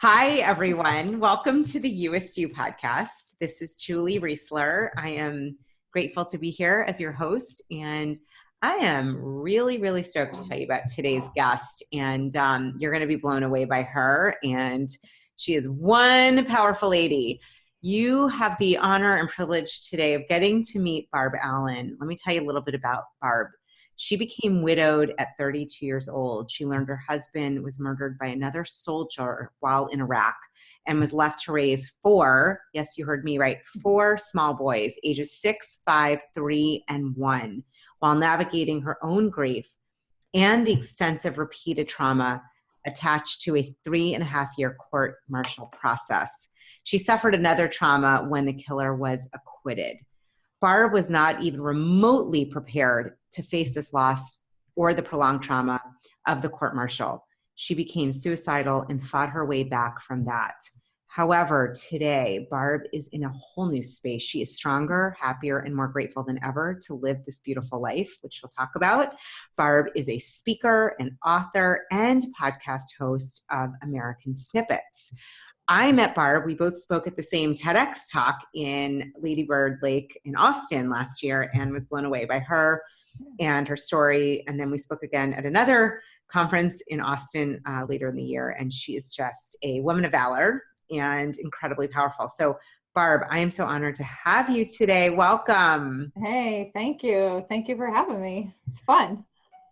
Hi, everyone. Welcome to the You-est You podcast. This is Julie Reisler. I am grateful to be here as your host, and I am really, really stoked to tell you about today's guest. And you're going to be blown away by her, and she is one powerful lady. You have the honor and privilege today of getting to meet Barb Allen. Let me tell you a little bit about Barb. She became widowed at 32 years old. She learned her husband was murdered by another soldier while in Iraq and was left to raise four, yes, you heard me right, four small boys, ages 6, 5, 3, and 1, while navigating her own grief and the extensive repeated trauma attached to a 3.5-year court-martial process. She suffered another trauma when the killer was acquitted. Barb was not even remotely prepared to face this loss or the prolonged trauma of the court-martial. She became suicidal and fought her way back from that. However, today, Barb is in a whole new space. She is stronger, happier, and more grateful than ever to live this beautiful life, which she'll talk about. Barb is a speaker, an author, and podcast host of American Snippets. I met Barb. We both spoke at the same TEDx talk in Lady Bird Lake in Austin last year and was blown away by her and her story. And then we spoke again at another conference in Austin later in the year. And she is just a woman of valor and incredibly powerful. So Barb, I am so honored to have you today. Welcome. Hey, thank you. Thank you for having me. It's fun.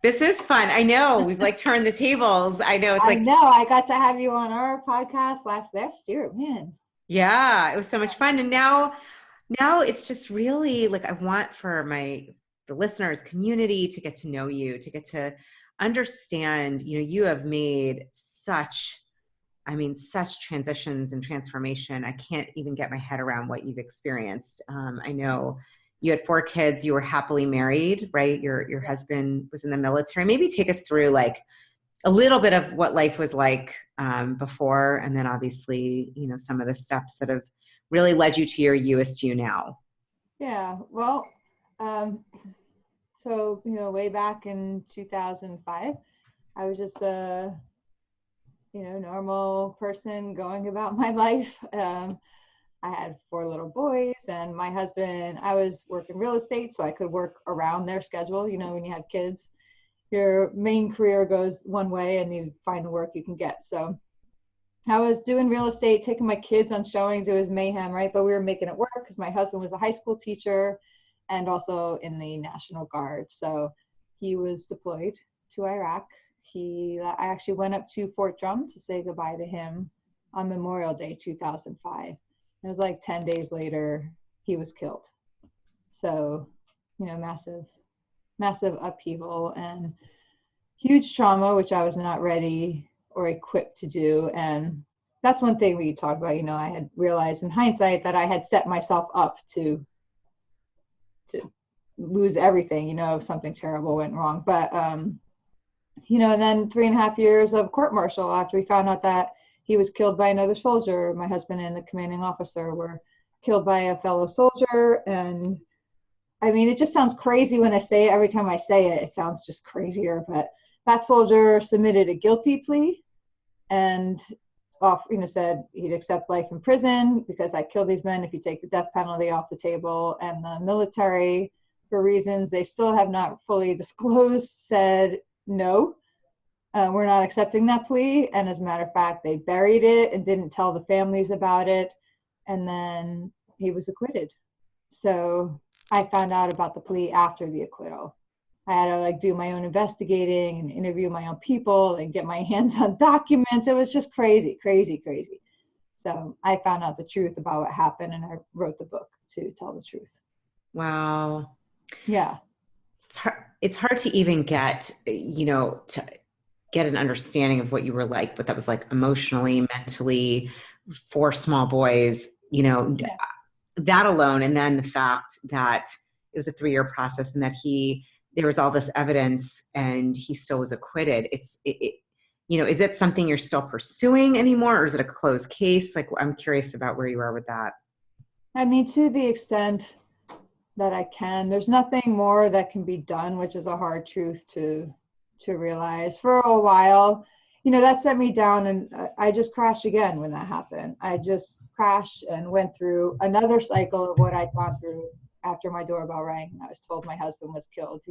This is fun. I know we've turned the tables. I know I know I got to have you on our podcast last year, man. Yeah, it was so much fun. And now it's just really I want for the listeners community to get to know you, to get to understand, you have made such transitions and transformation. I can't even get my head around what you've experienced. I know you had 4 kids, you were happily married, right? Your husband was in the military. Maybe take us through a little bit of what life was like before, and then obviously, some of the steps that have really led you to your You-est You now. Yeah, well, so, way back in 2005, I was just a, normal person going about my life. I had 4 little boys, and my husband, I was working real estate, so I could work around their schedule. When you have kids, your main career goes one way and you find the work you can get. So I was doing real estate, taking my kids on showings. It was mayhem, right? But we were making it work because my husband was a high school teacher and also in the National Guard. So he was deployed to Iraq. I actually went up to Fort Drum to say goodbye to him on Memorial Day 2005. It was 10 days later, he was killed. So, massive upheaval and huge trauma, which I was not ready or equipped to do. And that's one thing we talk about. I had realized in hindsight that I had set myself up to lose everything, if something terrible went wrong. But, then 3.5 years of court-martial after we found out that he was killed by another soldier. My husband and the commanding officer were killed by a fellow soldier. And it just sounds crazy when I say it. Every time I say it, it sounds just crazier. But that soldier submitted a guilty plea and said he'd accept life in prison because I killed these men if you take the death penalty off the table. And the military, for reasons they still have not fully disclosed, said no. We're not accepting that plea. And as a matter of fact, they buried it and didn't tell the families about it. And then he was acquitted. So I found out about the plea after the acquittal. I had to do my own investigating and interview my own people and get my hands on documents. It was just crazy. So I found out the truth about what happened, and I wrote the book to tell the truth. Wow. Yeah. It's hard to even get, to get an understanding of what you were like, what that was like emotionally, mentally, 4 small boys, that alone. And then the fact that it was a 3-year process and that there was all this evidence and he still was acquitted. Is it something you're still pursuing anymore, or is it a closed case? I'm curious about where you are with that. To the extent that I can, there's nothing more that can be done, which is a hard truth to realize. For a while, that set me down, and I just crashed again when that happened. I just crashed and went through another cycle of what I'd gone through after my doorbell rang and I was told my husband was killed.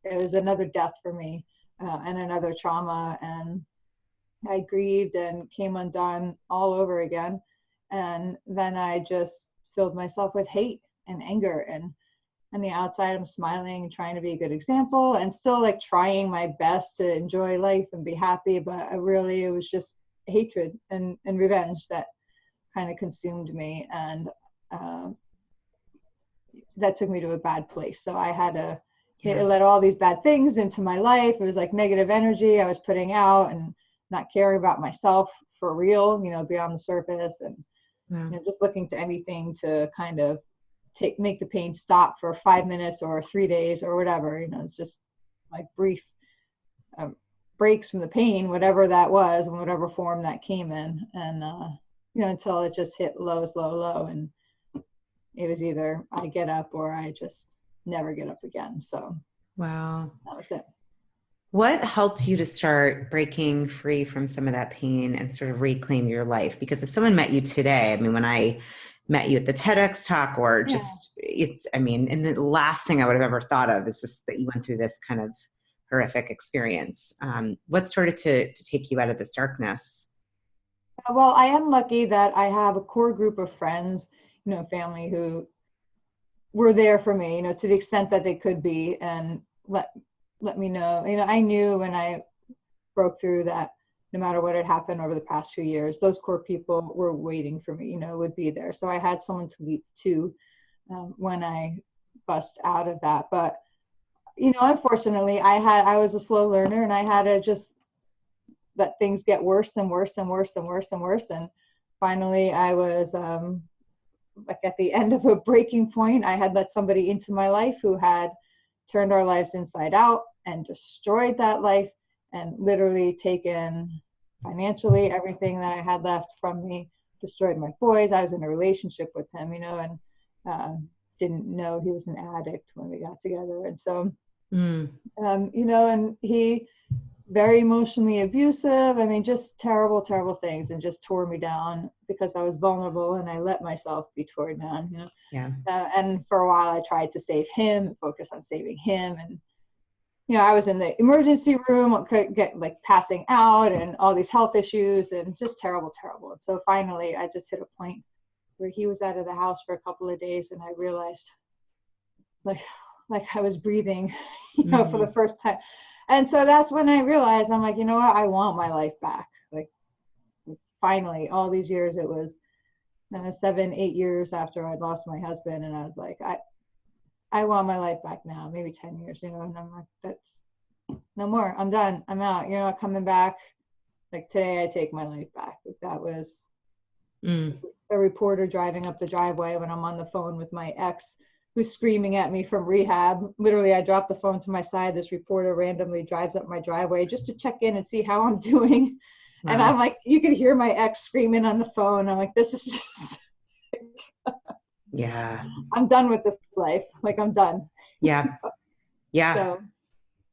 It was another death for me, and another trauma, and I grieved and came undone all over again. And then I just filled myself with hate and anger, and on the outside I'm smiling and trying to be a good example and still like trying my best to enjoy life and be happy, but it was just hatred and revenge that kind of consumed me, and that took me to a bad place. So I had to let all these bad things into my life. It was like negative energy I was putting out and not caring about myself for real, beyond the surface, and just looking to anything to kind of make the pain stop for 5 minutes or 3 days or whatever. It's just like brief breaks from the pain, whatever that was, in whatever form that came in, and until it just hit low, and it was either I get up or I just never get up again. So wow, that was it. What helped you to start breaking free from some of that pain and sort of reclaim your life? Because if someone met you today, I mean, when I met you at the TEDx talk or just, and the last thing I would have ever thought of is this, that you went through this kind of horrific experience. What started to take you out of this darkness? Well, I am lucky that I have a core group of friends, family who were there for me, to the extent that they could be, and let me know. I knew when I broke through that no matter what had happened over the past few years, those core people were waiting for me, would be there. So I had someone to leap to when I bust out of that. But, unfortunately, I was a slow learner, and I had to just let things get worse and worse and worse and worse and worse. And finally, I was like at the end of a breaking point. I had let somebody into my life who had turned our lives inside out and destroyed that life and literally taken financially everything that I had left from me, destroyed my boys. I was in a relationship with him, and didn't know he was an addict when we got together. And so, and he very emotionally abusive. I mean, just terrible, terrible things, and just tore me down because I was vulnerable and I let myself be torn down, Yeah. And for a while I tried to save him, focus on saving him. And, I was in the emergency room, could get like passing out and all these health issues and just terrible, terrible. And so finally I just hit a point where he was out of the house for a couple of days, and I realized like I was breathing, for the first time. And so that's when I realized, I'm like, what? I want my life back. Like, finally, all these years, it was 7-8 years after I'd lost my husband. And I was like, I want my life back now, maybe 10 years, and I'm like, that's no more. I'm done. I'm out. You're not coming back. Like, today, I take my life back. Like, that was a reporter driving up the driveway when I'm on the phone with my ex, who's screaming at me from rehab. Literally, I dropped the phone to my side. This reporter randomly drives up my driveway just to check in and see how I'm doing. Wow. And I'm like, you could hear my ex screaming on the phone. I'm like, this is just, yeah, I'm done with this life. Like, I'm done. Yeah. So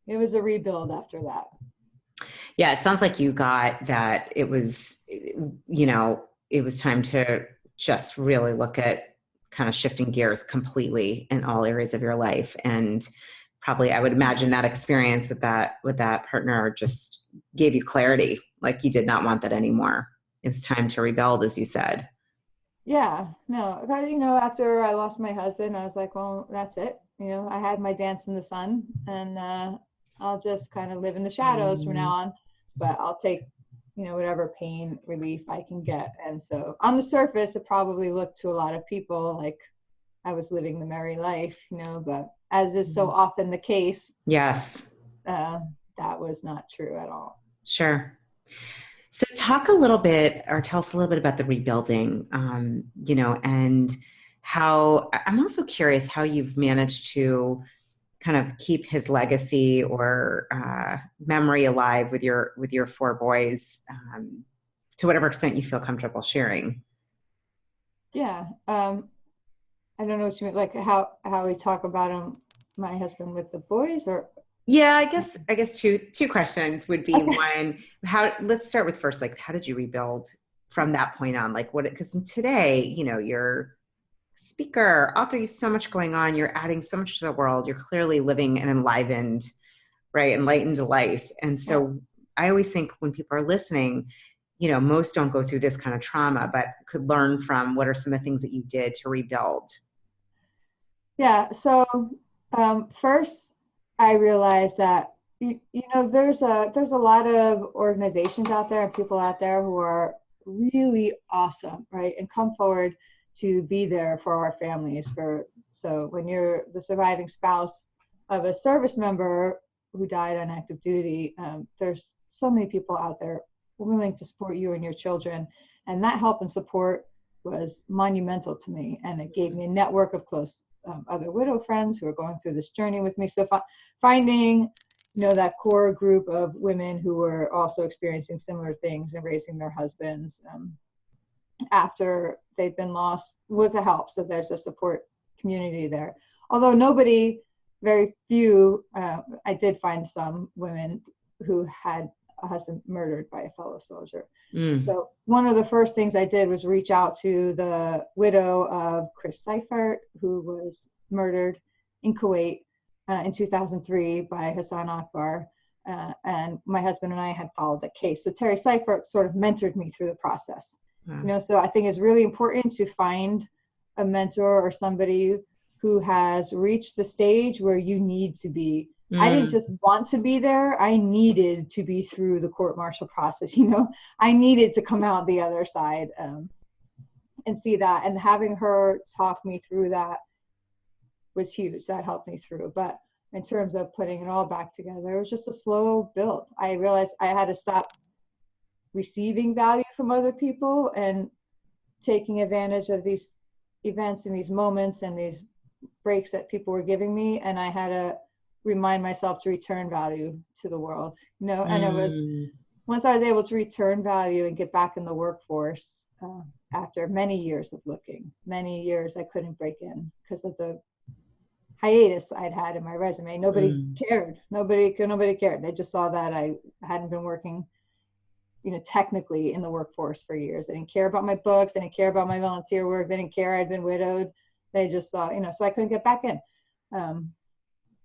it was a rebuild after that. Yeah. It sounds like you got that. It was, it was time to just really look at kind of shifting gears completely in all areas of your life. And probably, I would imagine that experience with that partner just gave you clarity. Like, you did not want that anymore. It was time to rebuild, as you said. Yeah, no, after I lost my husband, I was like, well, that's it. I had my dance in the sun, and I'll just kind of live in the shadows from now on, but I'll take whatever pain relief I can get. And so on the surface, it probably looked to a lot of people like I was living the merry life, but as is so often the case, yes, that was not true at all. Sure. So talk a little bit, or tell us a little bit about the rebuilding, and how, I'm also curious how you've managed to kind of keep his legacy or memory alive with your 4 boys, to whatever extent you feel comfortable sharing. Yeah. I don't know what you mean, like how we talk about him, my husband with the boys, or Yeah, I guess two questions would be one, let's start with first, like, how did you rebuild from that point on? Like because today, you're speaker, author, you have so much going on, you're adding so much to the world, you're clearly living an enlivened life. And so I always think when people are listening, most don't go through this kind of trauma, but could learn from what are some of the things that you did to rebuild. Yeah. So first, I realized that there's a lot of organizations out there and people out there who are really awesome, right? And come forward to be there for our families. So when you're the surviving spouse of a service member who died on active duty, there's so many people out there willing to support you and your children, and that help and support was monumental to me, and it gave me a network of close other widow friends who are going through this journey with me. So finding that core group of women who were also experiencing similar things and raising their husbands after they've been lost was a help. So there's a support community there. Although very few, I did find some women who had a husband murdered by a fellow soldier. So one of the first things I did was reach out to the widow of Chris Seifert, who was murdered in Kuwait in 2003 by Hassan Akbar. And my husband and I had followed the case. So Terry Seifert sort of mentored me through the process. So I think it's really important to find a mentor or somebody who has reached the stage where you need to be. I didn't just want to be there. I needed to be through the court-martial process. I needed to come out the other side and see that. And having her talk me through that was huge. That helped me through. But in terms of putting it all back together, it was just a slow build. I realized I had to stop receiving value from other people and taking advantage of these events and these moments and these breaks that people were giving me. And I had to remind myself to return value to the world, and it was once I was able to return value and get back in the workforce after many years of looking, many years I couldn't break in because of the hiatus I'd had in my resume. Nobody cared. Nobody cared. They just saw that I hadn't been working, technically in the workforce for years. They didn't care about my books. They didn't care about my volunteer work. They didn't care I'd been widowed. They just saw, so I couldn't get back in.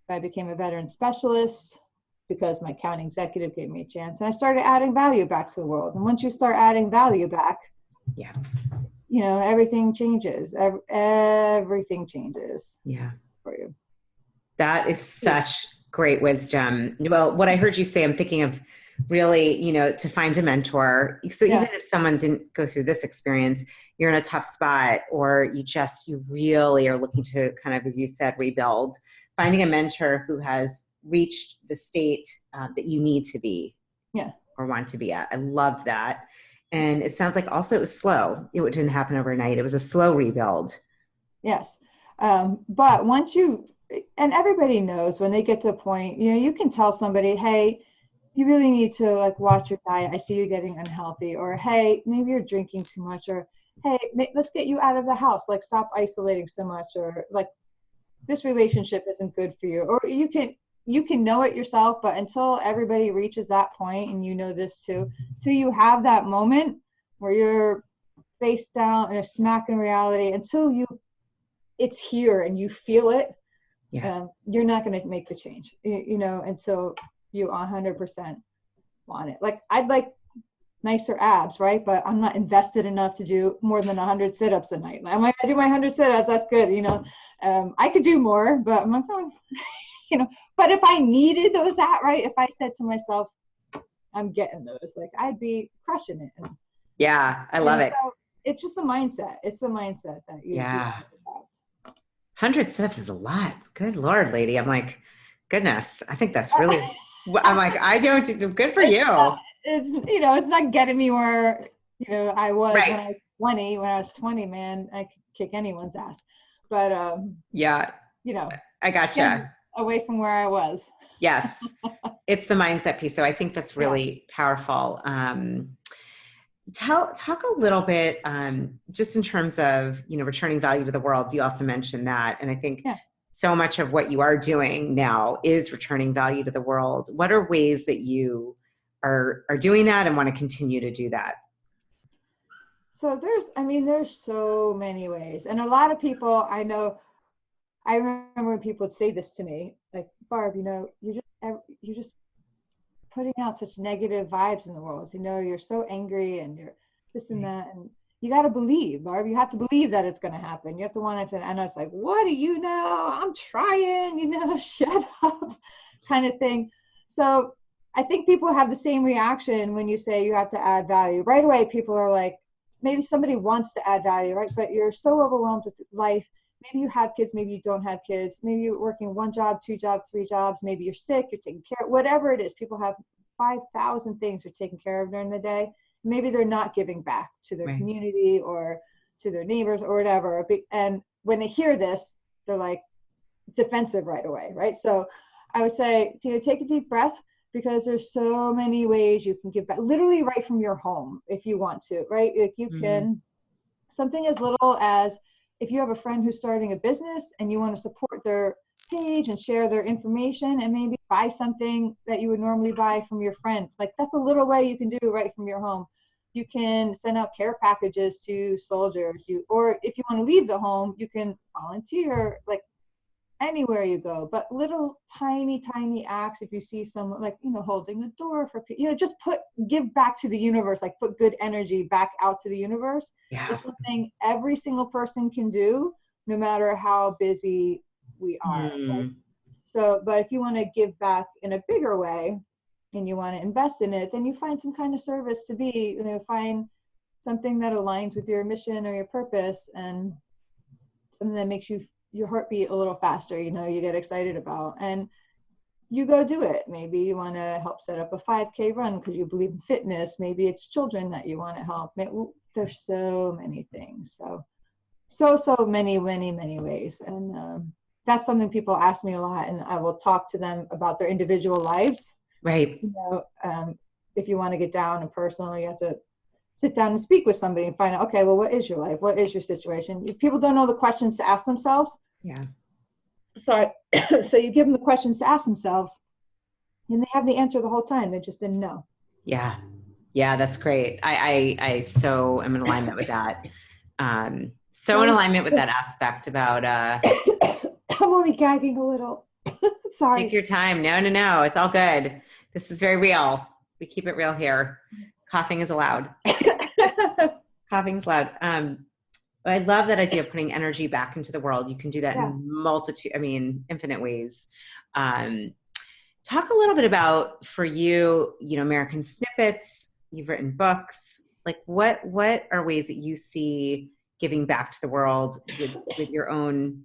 I became a veteran specialist because my county executive gave me a chance, and I started adding value back to the world. And once you start adding value back, everything changes. Everything changes. Yeah. For you. That is such great wisdom. Well, what I heard you say, I'm thinking of really, to find a mentor. So even if someone didn't go through this experience, you're in a tough spot, or you really are looking to kind of, as you said, rebuild. Finding a mentor who has reached the state that you need to be or want to be at. I love that. And it sounds like also it was slow. It didn't happen overnight. It was a slow rebuild. Yes. But once and everybody knows when they get to a point, you can tell somebody, hey, you really need to watch your diet. I see you getting unhealthy. Or, hey, maybe you're drinking too much. Or, hey, let's get you out of the house. Stop isolating so much. Or this relationship isn't good for you. Or you can know it yourself, but until everybody reaches that point, and this too, till you have that moment where you're face down and a smack in reality, until it's here and you feel it, you're not going to make the change, until you 100% want it. I'd like nicer abs, right? But I'm not invested enough to do more than 100 sit-ups a night. I'm like, I do my 100 sit-ups, that's good, I could do more, but I'm like, but if I needed those if I said to myself, I'm getting those, I'd be crushing it. I love it. So it's just the mindset. It's the mindset that you have about. 100 sit-ups is a lot. Good Lord, lady. I'm like, goodness, I think that's really, I'm like, I don't, good for you. It's not getting me where, I was when I was 20. When I was 20, man, I could kick anyone's ass. But, I gotcha. Away from where I was. Yes. It's the mindset piece. So I think that's really powerful. Talk a little bit, just in terms of, returning value to the world. You also mentioned that. And I think so much of what you are doing now is returning value to the world. What are ways that you are doing that and want to continue to do that? So there's so many ways. And a lot of people I know, I remember when people would say this to me, like, Barb, you're just putting out such negative vibes in the world. You're so angry and you're this and that. And you got to believe, Barb, you have to believe that it's going to happen. You have to want it to. And I was like, what do you know? I'm trying, shut up kind of thing. So I think people have the same reaction when you say you have to add value. Right away, people are like, maybe somebody wants to add value, right? But you're so overwhelmed with life. Maybe you have kids, maybe you don't have kids. Maybe you're working 1 job, 2 jobs, 3 jobs. Maybe you're sick, you're taking care of, whatever it is. People have 5,000 things they're taking care of during the day. Maybe they're not giving back to their community or to their neighbors or whatever. And when they hear this, they're like defensive right away, right? So I would say, take a deep breath, because there's so many ways you can give back, literally right from your home if you want to, right? Like you can, something as little as if you have a friend who's starting a business and you want to support their page and share their information and maybe buy something that you would normally buy from your friend. Like that's a little way you can do right from your home. You can send out care packages to soldiers. Or if you want to leave the home, you can volunteer, like anywhere you go. But little tiny acts, if you see someone like, holding a door for, just give back to the universe, like put good energy back out to the universe. Yeah. Is something every single person can do, no matter how busy we are. Right? So, but if you want to give back in a bigger way and you want to invest in it, then you find some kind of service to be, find something that aligns with your mission or your purpose, and something that makes your heartbeat a little faster, you get excited about, and you go do it. Maybe you want to help set up a 5K run because you believe in fitness. Maybe it's children that you want to help. There's so many things. So many ways. And that's something people ask me a lot, and I will talk to them about their individual lives. Right. If you want to get down and personal, you have to sit down and speak with somebody and find out, okay, well, what is your life? What is your situation? If people don't know the questions to ask themselves. Yeah. So you give them the questions to ask themselves, and they have the answer the whole time. They just didn't know. Yeah. Yeah, that's great. I so am in alignment with that. In alignment with that aspect about I'm only gagging a little. Sorry. Take your time. No. It's all good. This is very real. We keep it real here. Coughing is allowed. Coughing is loud. I love that idea of putting energy back into the world. You can do that in infinite ways. Talk a little bit about, for you, American Snippets, you've written books. Like what are ways that you see giving back to the world with your own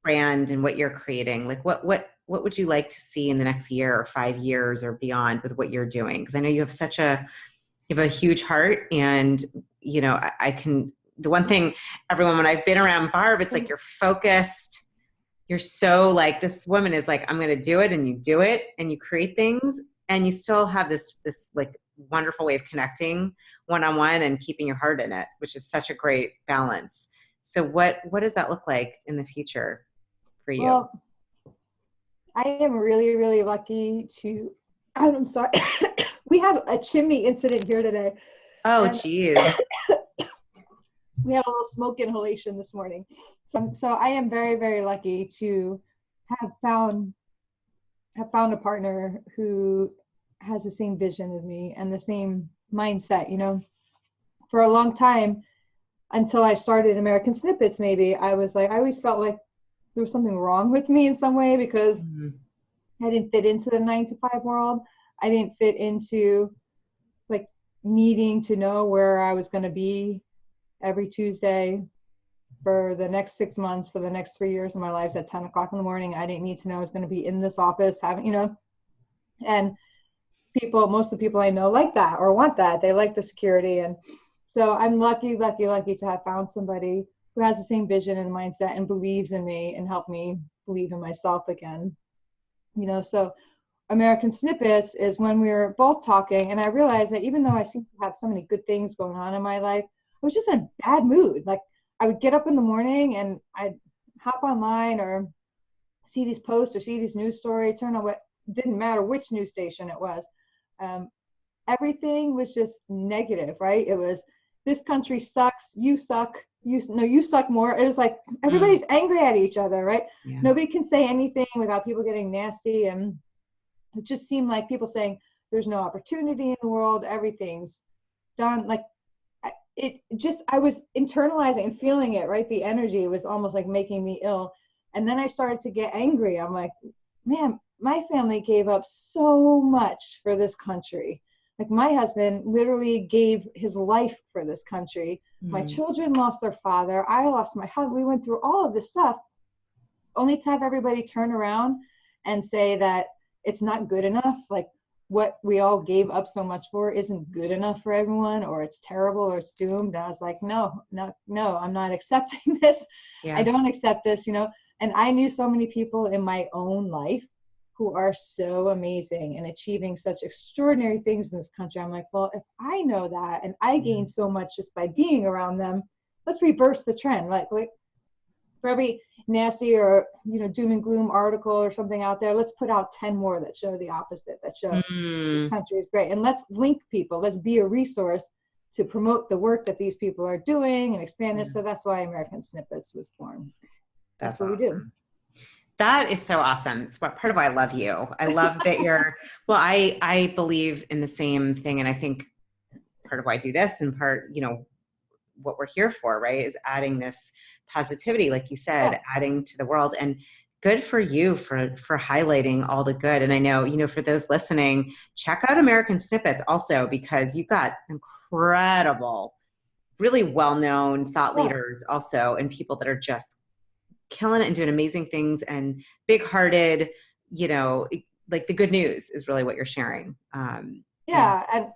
brand and what you're creating? Like what would you like to see in the next year or 5 years or beyond with what you're doing? Because I know you have a huge heart, and the one thing, everyone, when I've been around Barb, it's like you're focused. You're so like, this woman is like, I'm going to do it, and you do it, and you create things, and you still have this like wonderful way of connecting one-on-one and keeping your heart in it, which is such a great balance. So what does that look like in the future for you? Well, I am really, really lucky to, I'm sorry. We had a chimney incident here today. Oh, geez. We had a little smoke inhalation this morning. So I am very, very lucky to have found a partner who has the same vision as me and the same mindset. For a long time, until I started American Snippets, maybe I always felt like there was something wrong with me in some way, because I didn't fit into the 9-to-5 world. I didn't fit into like needing to know where I was going to be every Tuesday for the next 6 months, for the next 3 years of my life at 10 o'clock in the morning. I didn't need to know I was going to be in this office and most of the people I know like that or want that. They like the security. And so I'm lucky to have found somebody who has the same vision and mindset and believes in me and helped me believe in myself again. So American Snippets is when we were both talking, and I realized that even though I seem to have so many good things going on in my life, I was just in a bad mood. Like I would get up in the morning and I'd hop online or see these posts or see these news stories, turn on what, didn't matter which news station it was. Everything was just negative, right? It was, this country sucks, you suck, you suck more. It was like everybody's angry at each other, right? Yeah. Nobody can say anything without people getting nasty. And it just seemed like people saying there's no opportunity in the world, everything's done. Like I was internalizing and feeling it, right? The energy was almost like making me ill. And then I started to get angry. I'm like, man, my family gave up so much for this country. Like my husband literally gave his life for this country. My children lost their father. I lost my husband. We went through all of this stuff only to have everybody turn around and say that it's not good enough. Like what we all gave up so much for isn't good enough for everyone, or it's terrible, or it's doomed. And I was like, no, I'm not accepting this. Yeah. I don't accept this, And I knew so many people in my own life who are so amazing and achieving such extraordinary things in this country. I'm like, well, if I know that and I gain so much just by being around them, let's reverse the trend. Like for every nasty or doom and gloom article or something out there, let's put out 10 more that show the opposite, that show this country is great. And let's link people. Let's be a resource to promote the work that these people are doing and expand it. So that's why American Snippets was born. That's what awesome. we do. That is so awesome. It's part of why I love you. I love that well, I believe in the same thing. And I think part of why I do this and part, what we're here for, right, is adding this positivity, like you said, adding to the world. And good for you for highlighting all the good. And I know, for those listening, check out American Snippets also, because you've got incredible, really well-known thought leaders also, and people that are just killing it and doing amazing things and big-hearted, like the good news is really what you're sharing. And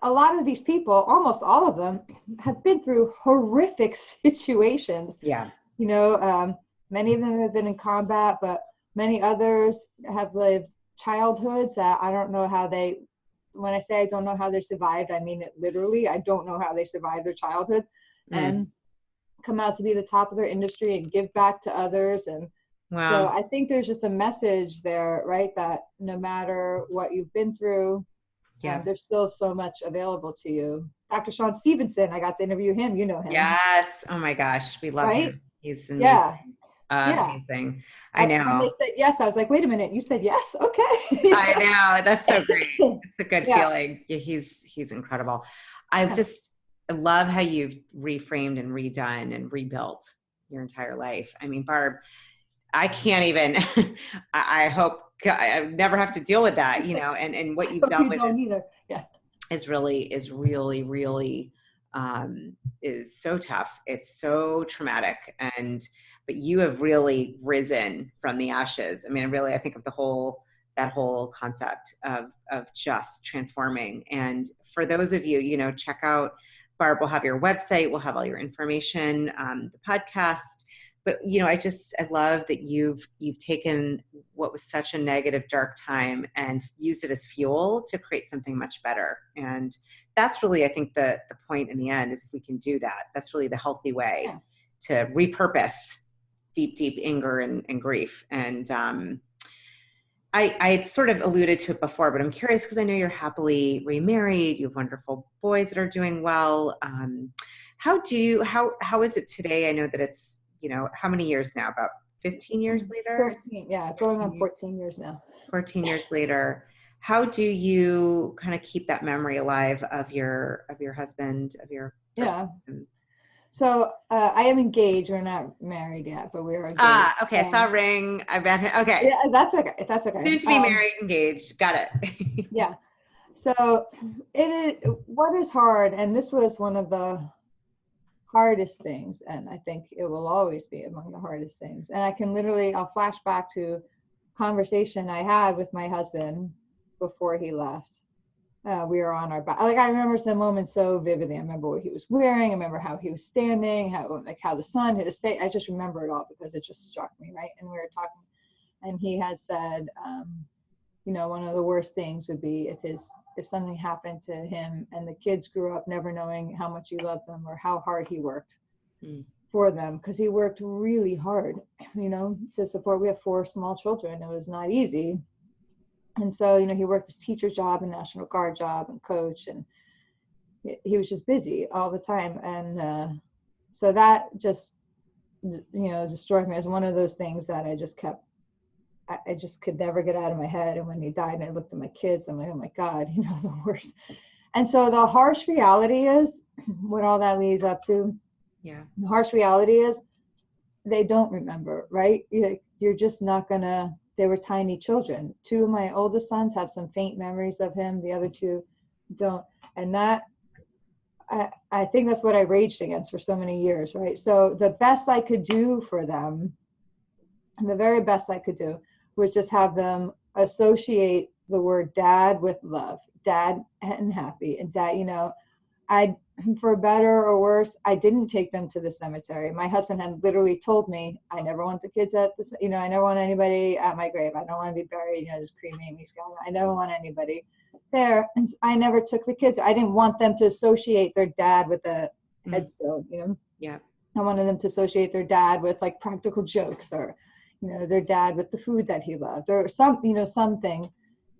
a lot of these people, almost all of them, have been through horrific situations. Yeah. Many of them have been in combat, but many others have lived childhoods that I don't know how when I say I don't know how they survived, I mean it literally. I don't know how they survived their childhood and come out to be the top of their industry and give back to others. And so I think there's just a message there, right? That no matter what you've been through, there's still so much available to you. Dr. Sean Stevenson, I got to interview him. You know him. Yes. Oh my gosh. We love him. He's amazing. Amazing. I know. When they said yes, I was like, wait a minute, you said yes? Okay. I know. That's so great. It's a good feeling. Yeah, he's incredible. I love how you've reframed and redone and rebuilt your entire life. I mean, Barb, I can't even, I hope I never have to deal with that, and what you've done with this is really, really is so tough. It's so traumatic. But you have really risen from the ashes. I mean, really, I think of that whole concept of just transforming. And for those of you, check out Barb. We'll have your website. We'll have all your information, the podcast. But, I love that you've taken what was such a negative, dark time and used it as fuel to create something much better. And that's really, I think, the point in the end is if we can do that, that's really the healthy way to repurpose deep anger and grief. And I sort of alluded to it before, but I'm curious because I know you're happily remarried. You have wonderful boys that are doing well. How is it today? I know that it's, how many years now? About 15 years later? 13, going on 14 years now. 14 years later. How do you kind of keep that memory alive of your husband, of your person? So I am engaged. We're not married yet, but we are engaged. Okay. I saw a ring. I bet. Okay. Yeah, that's okay. That's okay. Soon to be married, engaged. Got it. Yeah. So what is hard, and this was one of the hardest things, and I think it will always be among the hardest things. And I'll flash back to conversation I had with my husband before he left. We were on our back. Like, I remember the moment so vividly. I remember what he was wearing. I remember how he was standing, how the sun hit his face. I just remember it all because it just struck me, right? And we were talking, and he had said, one of the worst things would be if something happened to him and the kids grew up never knowing how much he loved them or how hard he worked. for them because he worked really hard, to support. We have 4 small children. It was not easy. And so, he worked his teacher job and National Guard job and coach, and he was just busy all the time. And so that just, destroyed me. It was one of those things that I just could never get out of my head. And when he died and I looked at my kids, I'm like, oh my God, the worst. And so the harsh reality is what all that leads up to. Yeah. The harsh reality is they don't remember, right? You're just not gonna, they were tiny children. 2 of my oldest sons have some faint memories of him. The other 2 don't. And that, I think that's what I raged against for so many years, right? So the best I could do for them, and the very best I could do, was just have them associate the word dad with love, dad and happy, and dad, I, for better or worse, I didn't take them to the cemetery. My husband had literally told me, I never want the kids at this, I never want anybody at my grave. I don't want to be buried, just cremate me, Scott. I never want anybody there. And I never took the kids. I didn't want them to associate their dad with a headstone, Yeah. I wanted them to associate their dad with like practical jokes, or, their dad with the food that he loved, or something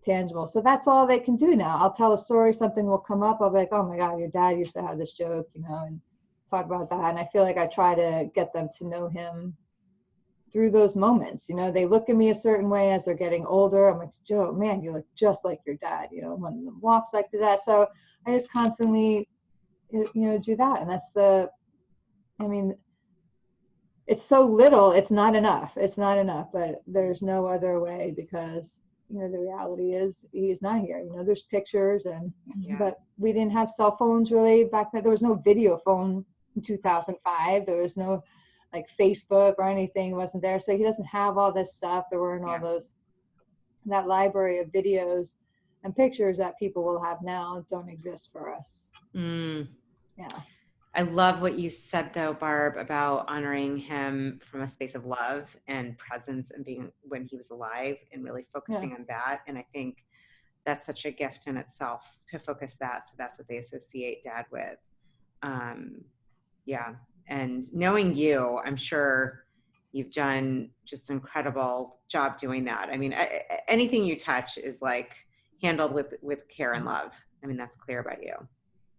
tangible. So that's all they can do now. I'll tell a story, something will come up, I'll be like, oh my God, your dad used to have this joke, and talk about that. And I feel like I try to get them to know him through those moments. They look at me a certain way as they're getting older. I'm like, Joe, man, you look just like your dad, one of them walks like that. So I just constantly, do that. And that's it's so little, it's not enough, but there's no other way, because the reality is he's not here. There's pictures, but we didn't have cell phones really back then. There was no video phone in 2005. There was no like Facebook or anything wasn't there. So he doesn't have all this stuff. There weren't all that library of videos and pictures that people will have now don't exist for us. Yeah. I love what you said though, Barb, about honoring him from a space of love and presence and being when he was alive, and really focusing on that. And I think that's such a gift in itself to focus that. So that's what they associate dad with. And knowing you, I'm sure you've done just an incredible job doing that. I mean, anything you touch is like handled with care and love. I mean, that's clear about you.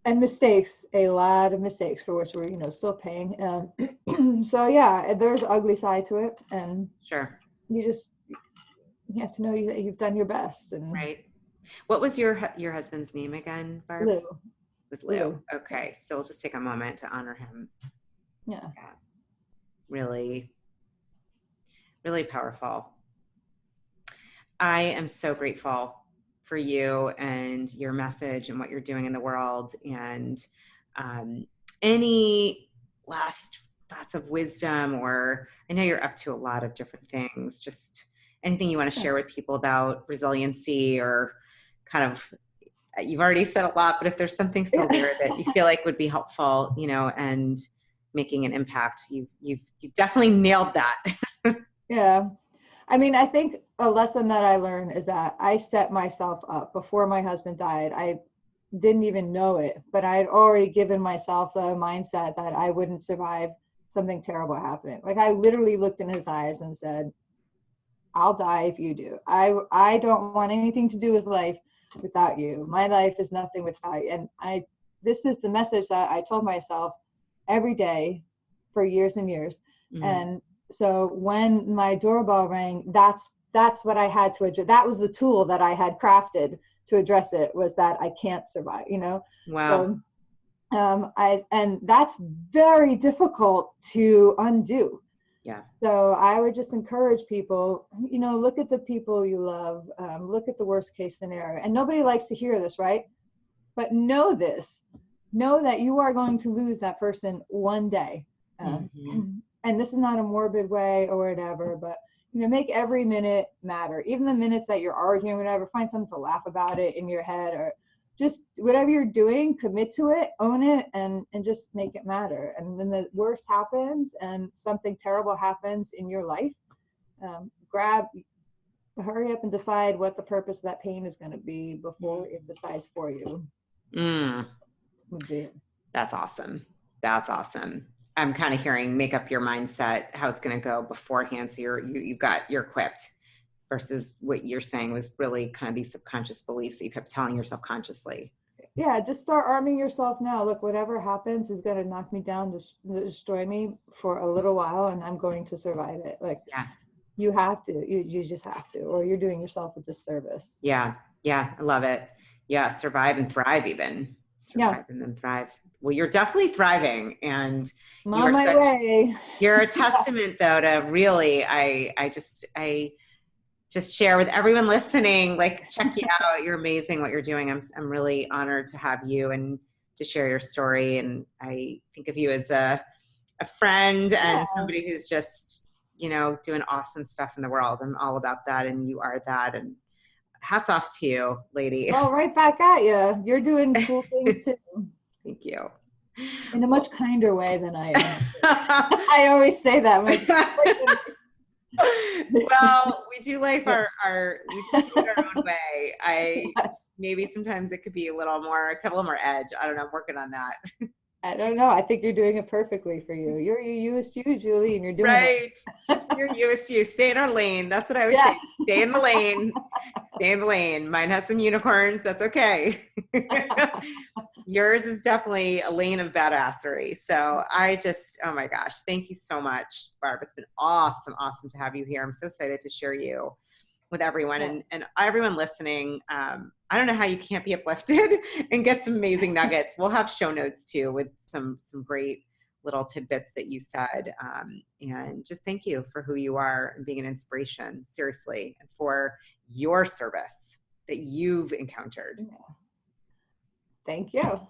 And mistakes, a lot of mistakes for which we're, still paying. So yeah, there's an ugly side to it. And sure, you have to know that you've done your best. And right. What was your husband's name again, Barb? Lou. It was Lou. Okay. So we'll just take a moment to honor him. Yeah. Really, really powerful. I am so grateful for you and your message and what you're doing in the world. And any last thoughts of wisdom, or I know you're up to a lot of different things, just anything you want to share with people about resiliency, or kind of, you've already said a lot, but if there's something still there that you feel like would be helpful, and making an impact, you've definitely nailed that. Yeah. I mean, I think a lesson that I learned is that I set myself up before my husband died. I didn't even know it, but I had already given myself the mindset that I wouldn't survive something terrible happening. Like I literally looked in his eyes and said, I'll die if you do. I don't want anything to do with life without you. My life is nothing without you. And this is the message that I told myself every day for years and years. Mm-hmm. And so when my doorbell rang, that's what I had to address. That was the tool that I had crafted to address it, was that I can't survive, Wow. So, and that's very difficult to undo. Yeah. So I would just encourage people, look at the people you love, look at the worst case scenario. And nobody likes to hear this, right? But know that you are going to lose that person one day. And this is not a morbid way or whatever, but make every minute matter. Even the minutes that you're arguing, whatever, find something to laugh about it in your head, or just whatever you're doing, commit to it, own it, and just make it matter. And when the worst happens and something terrible happens in your life, hurry up and decide what the purpose of that pain is going to be before it decides for you. That's awesome. That's awesome. I'm kind of hearing make up your mindset, how it's going to go beforehand. So you're equipped versus what you're saying was really kind of these subconscious beliefs that you kept telling yourself consciously. Yeah, just start arming yourself now. Look, whatever happens is going to knock me down, destroy me for a little while, and I'm going to survive it. Like, Yeah. you have to, you just have to, or you're doing yourself a disservice. Yeah. Yeah. I love it. Yeah. Survive and thrive even. Survive and then thrive. Well, you're definitely thriving, and I'm on my way. You're a testament though to really, I just share with everyone listening, like, check you out. You're amazing what you're doing. I'm really honored to have you and to share your story. And I think of you as a friend and somebody who's just, doing awesome stuff in the world. I'm all about that. And you are that. And hats off to you, lady. Well, right back at you. You're doing cool things too. Thank you. In a much kinder way than I am. I always say that. Well, we do life we do it our own way. Maybe sometimes it could be a little more edge. I don't know. I'm working on that. I don't know. I think you're doing it perfectly for you. You're You-est You, Julie, and you're doing right. Just be your You-est You. Stay in our lane. That's what I always say. Stay in the lane. Stay in the lane. Mine has some unicorns. That's okay. Yours is definitely a lane of badassery. So oh my gosh, thank you so much, Barb. It's been awesome to have you here. I'm so excited to share you with everyone and everyone listening. I don't know how you can't be uplifted and get some amazing nuggets. We'll have show notes too with some great little tidbits that you said. And just thank you for who you are and being an inspiration, seriously, and for your service that you've encountered. Thank you.